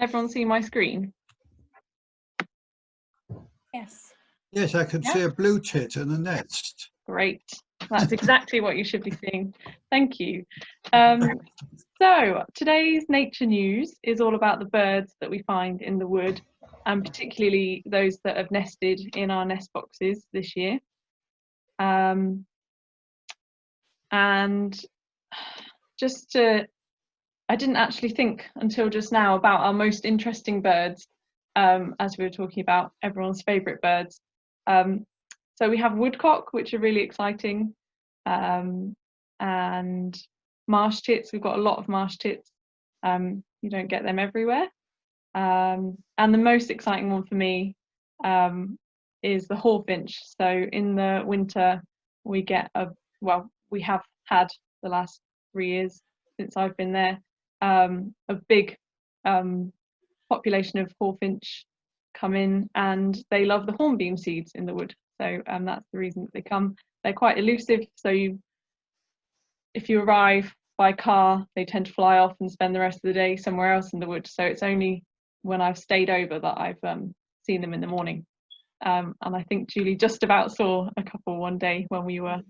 Everyone see my screen? Yes. Yes, I can see a blue tit and a nest. Great. That's exactly what you should be seeing. Thank you. So today's nature news is all about the birds that we find in the wood, and particularly those that have nested in our nest boxes this year. And I didn't actually think until just now about our most interesting birds, as we were talking about everyone's favourite birds. So we have woodcock, which are really exciting, and marsh tits. We've got a lot of marsh tits. You don't get them everywhere. And the most exciting one for me is the hawfinch. So in the winter we get we have had the last 3 years since I've been there, a big population of hawfinch come in, and they love the hornbeam seeds in the wood. So that's the reason that they come. They're quite elusive, so if you arrive by car, they tend to fly off and spend the rest of the day somewhere else in the wood. So it's only when I've stayed over that I've seen them in the morning. And I think Julie just about saw a couple one day when we were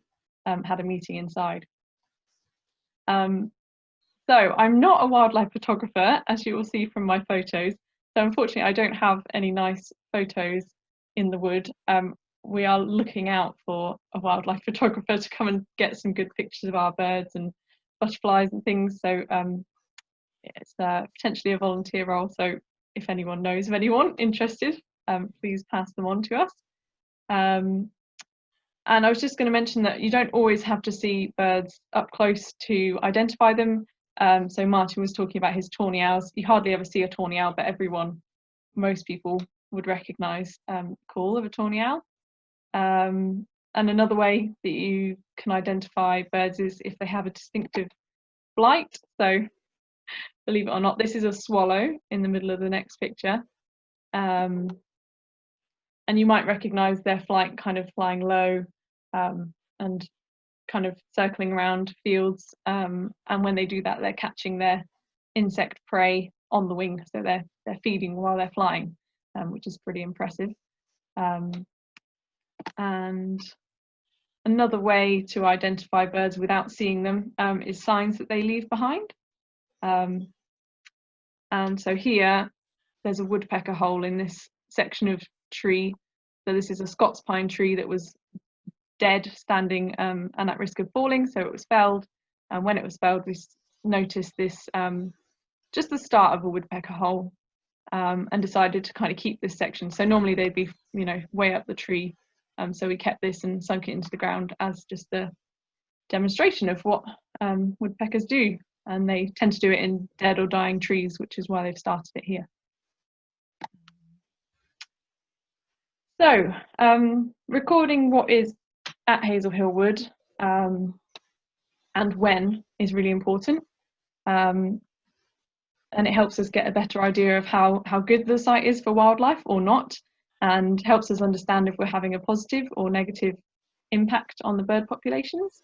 had a meeting inside. So I'm not a wildlife photographer, as you will see from my photos. So unfortunately, I don't have any nice photos in the wood. We are looking out for a wildlife photographer to come and get some good pictures of our birds and butterflies and things. So it's potentially a volunteer role. So if anyone knows of anyone interested, please pass them on to us. And I was just going to mention that you don't always have to see birds up close to identify them. So Martin was talking about his tawny owls. You hardly ever see a tawny owl, but most people would recognise the call of a tawny owl. And another way that you can identify birds is if they have a distinctive flight. So believe it or not, this is a swallow in the middle of the next picture. And you might recognise their flight kind of flying low and kind of circling around fields. And when they do that, they're catching their insect prey on the wing. So they're feeding while they're flying, which is pretty impressive. And another way to identify birds without seeing them is signs that they leave behind. And so here there's a woodpecker hole in this section of tree. So this is a Scots pine tree that was dead, standing and at risk of falling, so it was felled. And when it was felled, we noticed this just the start of a woodpecker hole, and decided to kind of keep this section. So normally they'd be way up the tree, so we kept this and sunk it into the ground as just a demonstration of what woodpeckers do, and they tend to do it in dead or dying trees, which is why they've started it here. So recording what is at Hazel Hill Wood and when is really important, and it helps us get a better idea of how good the site is for wildlife or not, and helps us understand if we're having a positive or negative impact on the bird populations.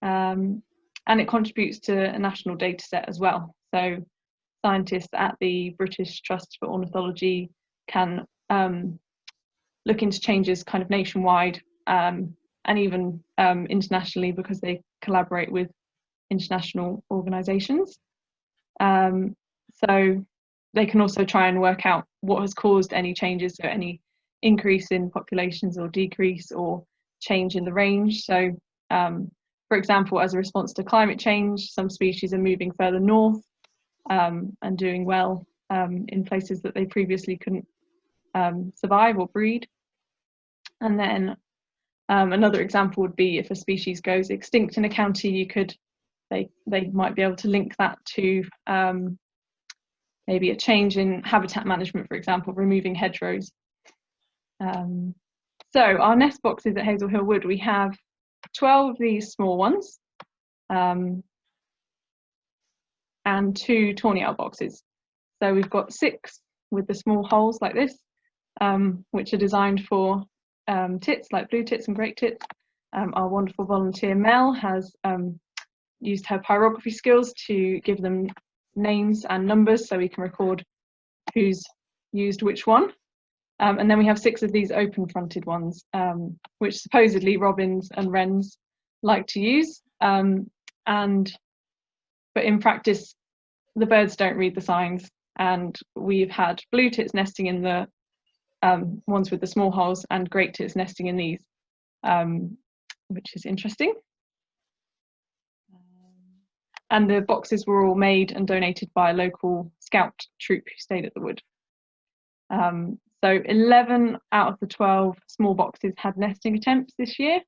And it contributes to a national data set as well. So scientists at the British Trust for Ornithology can look into changes kind of nationwide, and even internationally, because they collaborate with international organisations. So they can also try and work out what has caused any changes, so any increase in populations or decrease or change in the range. So for example, as a response to climate change, some species are moving further north and doing well in places that they previously couldn't survive or breed. And then another example would be if a species goes extinct in a county, they might be able to link that to maybe a change in habitat management, for example, removing hedgerows. So our nest boxes at Hazel Hill Wood, we have 12 of these small ones and 2 tawny owl boxes. So we've got 6 with the small holes like this, which are designed for tits like blue tits and great tits. Our wonderful volunteer Mel has used her pyrography skills to give them names and numbers, so we can record who's used which one. And then we have 6 of these open-fronted ones, which supposedly robins and wrens like to use. But in practice, the birds don't read the signs, and we've had blue tits nesting in the ones with the small holes and great tits nesting in these, which is interesting. And the boxes were all made and donated by a local scout troop who stayed at the wood. So 11 out of the 12 small boxes had nesting attempts this year,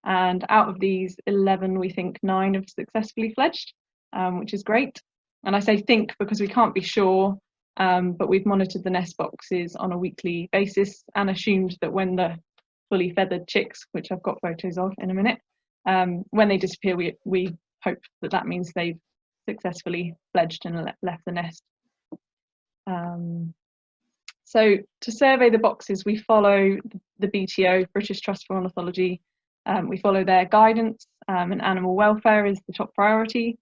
and out of these 11, we think 9 have successfully fledged, which is great. And I say think because we can't be sure, but we've monitored the nest boxes on a weekly basis and assumed that when the fully feathered chicks, which I've got photos of in a minute, when they disappear, we hope that that means they've successfully fledged and left the nest. So to survey the boxes, we follow the BTO, British Trust for Ornithology. We follow their guidance, and animal welfare is the top priority.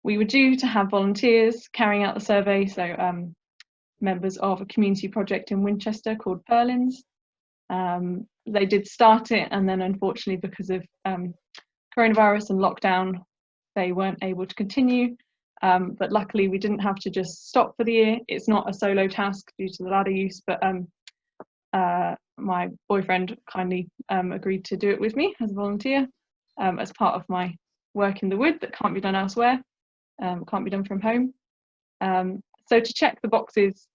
We were due to have volunteers carrying out the survey, so members of a community project in Winchester called Purlins. They did start it, and then unfortunately because of coronavirus and lockdown, they weren't able to continue. But luckily we didn't have to just stop for the year. It's not a solo task due to the ladder use, but my boyfriend kindly agreed to do it with me as a volunteer, as part of my work in the wood that can't be done elsewhere, can't be done from home. So to check the boxes,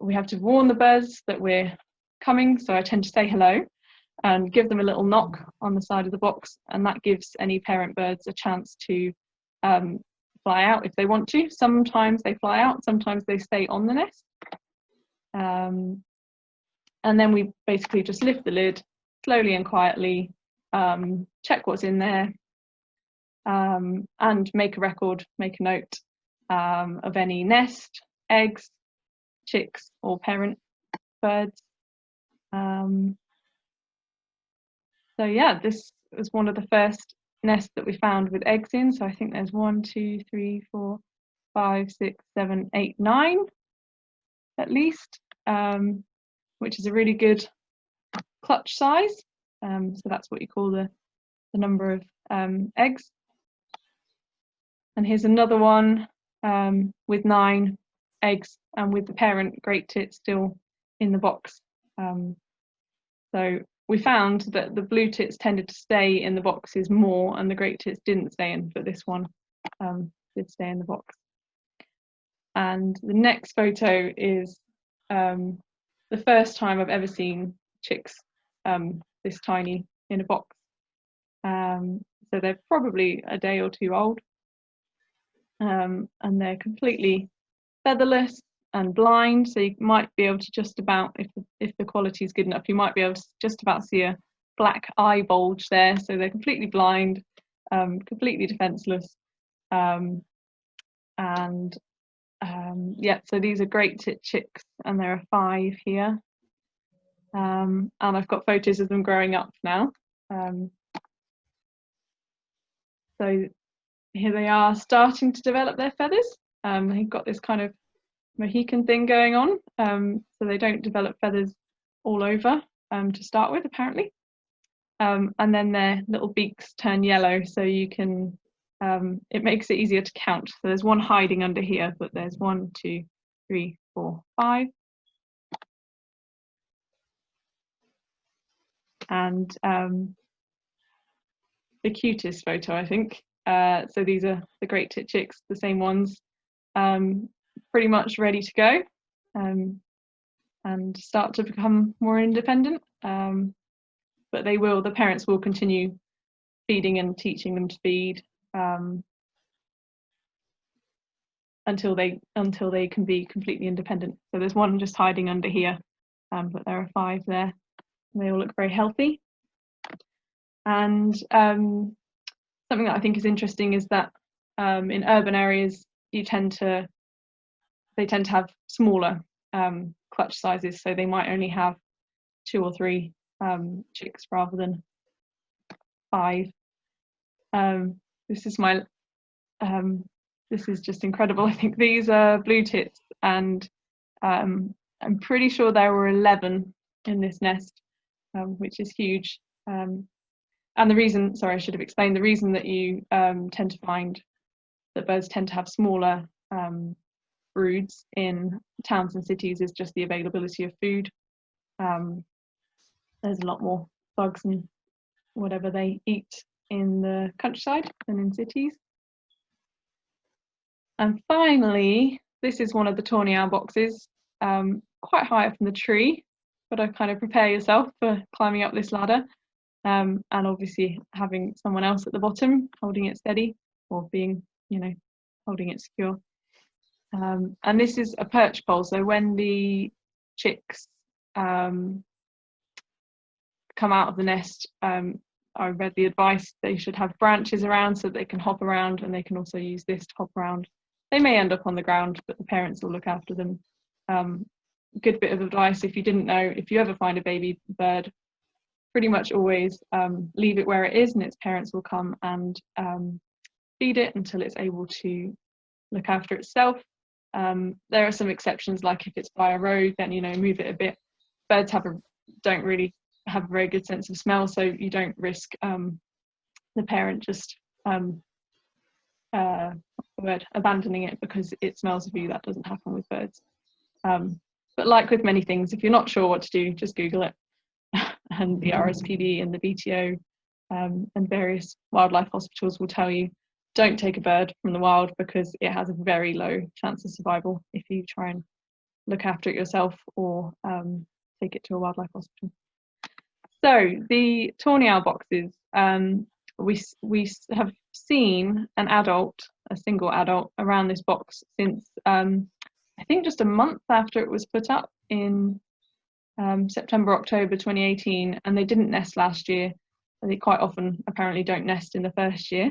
we have to warn the birds that we're coming, so I tend to say hello and give them a little knock on the side of the box, and that gives any parent birds a chance to fly out if they want to. Sometimes they fly out, sometimes they stay on the nest. And then we basically just lift the lid slowly and quietly, check what's in there, and make a record, make a note of any nest, eggs, chicks or parent birds. So yeah, this was one of the first nests that we found with eggs in. So I think there's 1, 2, 3, 4, 5, 6, 7, 8, 9 at least, which is a really good clutch size. So that's what you call the number of eggs. And here's another one with 9 eggs and with the parent great tit still in the box. So we found that the blue tits tended to stay in the boxes more and the great tits didn't stay in, but this one did stay in the box. And the next photo is the first time I've ever seen chicks this tiny in a box. So they're probably a day or 2 old, and they're completely featherless and blind, so you might be able to just about, if the quality is good enough, you might be able to just about see a black eye bulge there. So they're completely blind, completely defenseless, yeah, so these are great tit chicks, and there are 5 here, and I've got photos of them growing up now. So here they are starting to develop their feathers. They've got this kind of Mohican thing going on, so they don't develop feathers all over to start with, apparently. And then their little beaks turn yellow, so you can, it makes it easier to count. So there's one hiding under here, but there's 1, 2, 3, 4, 5. And the cutest photo, I think. So these are the great tit chicks, the same ones, pretty much ready to go and start to become more independent. But the parents will continue feeding and teaching them to feed until they can be completely independent. So there's one just hiding under here, but there are 5 there. And they all look very healthy. And something that I think is interesting is that in urban areas they tend to have smaller clutch sizes, so they might only have 2 or 3 chicks rather than 5. This is my this is just incredible. I think these are blue tits, and I'm pretty sure there were 11 in this nest, which is huge. And the reason, sorry, I should have explained, the reason that you tend to find that birds tend to have smaller broods in towns and cities is just the availability of food. There's a lot more bugs and whatever they eat in the countryside than in cities. And finally, this is one of the tawny owl boxes, quite high up in the tree, but I kind of prepare yourself for climbing up this ladder, and obviously having someone else at the bottom holding it steady, or being, you know, holding it secure. And this is a perch pole, so when the chicks come out of the nest, I read the advice, they should have branches around so they can hop around, and they can also use this to hop around. They may end up on the ground, but the parents will look after them. Good bit of advice, if you didn't know, if you ever find a baby bird, pretty much always leave it where it is, and its parents will come and feed it until it's able to look after itself. There are some exceptions, like if it's by a road, then, you know, move it a bit. Birds don't really have a very good sense of smell, so you don't risk the parent just abandoning it because it smells of you. That doesn't happen with birds. But like with many things, if you're not sure what to do, just Google it. And the RSPB and the BTO and various wildlife hospitals will tell you, don't take a bird from the wild because it has a very low chance of survival if you try and look after it yourself or take it to a wildlife hospital. So the tawny owl boxes, we have seen an adult, a single adult, around this box since I think just a month after it was put up in September, October 2018, and they didn't nest last year. They quite often apparently don't nest in the first year,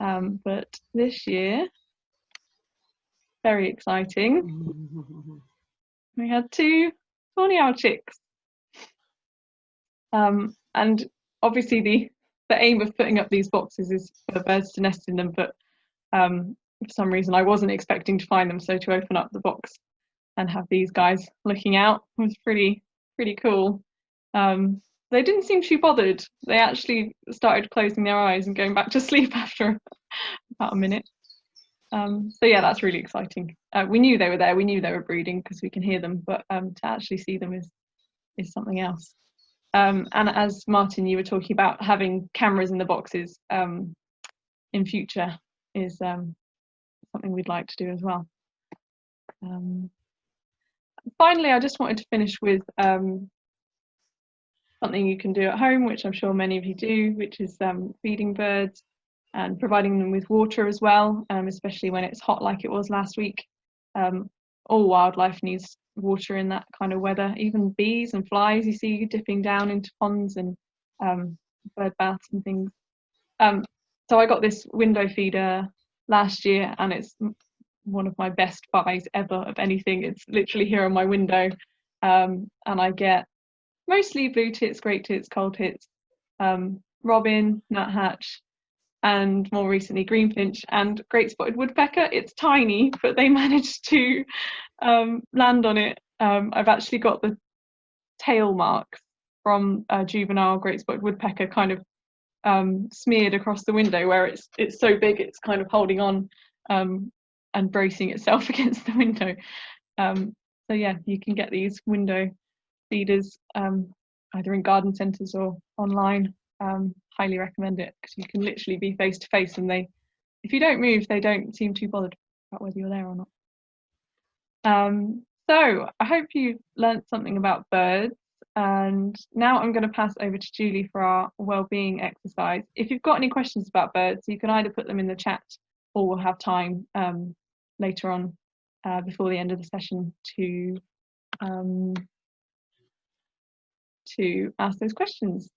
but this year, very exciting, we had 2 tawny owl chicks. And obviously the aim of putting up these boxes is for the birds to nest in them, but for some reason I wasn't expecting to find them, so to open up the box and have these guys looking out was pretty cool. They didn't seem too bothered. They actually started closing their eyes and going back to sleep after about a minute. So yeah, that's really exciting. We knew they were there, we knew they were breeding because we can hear them, but to actually see them is something else. And as Martin, you were talking about having cameras in the boxes in future is something we'd like to do as well. Finally, I just wanted to finish with something you can do at home, which I'm sure many of you do, which is feeding birds and providing them with water as well, especially when it's hot like it was last week. All wildlife needs water in that kind of weather, even bees and flies you see dipping down into ponds and bird baths and things. So I got this window feeder last year, and it's one of my best buys ever of anything. It's literally here on my window, and I get mostly blue tits, great tits, cold tits, robin, nuthatch, and more recently greenfinch and great spotted woodpecker. It's tiny, but they managed to land on it. I've actually got the tail marks from a juvenile great spotted woodpecker kind of smeared across the window, where it's so big it's kind of holding on and bracing itself against the window. So yeah, you can get these window feeders either in garden centres or online. Highly recommend it because you can literally be face to face, and if you don't move, they don't seem too bothered about whether you're there or not. So I hope you learnt something about birds, and now I'm going to pass over to Julie for our wellbeing exercise. If you've got any questions about birds, you can either put them in the chat, or we'll have time later on before the end of the session to ask those questions.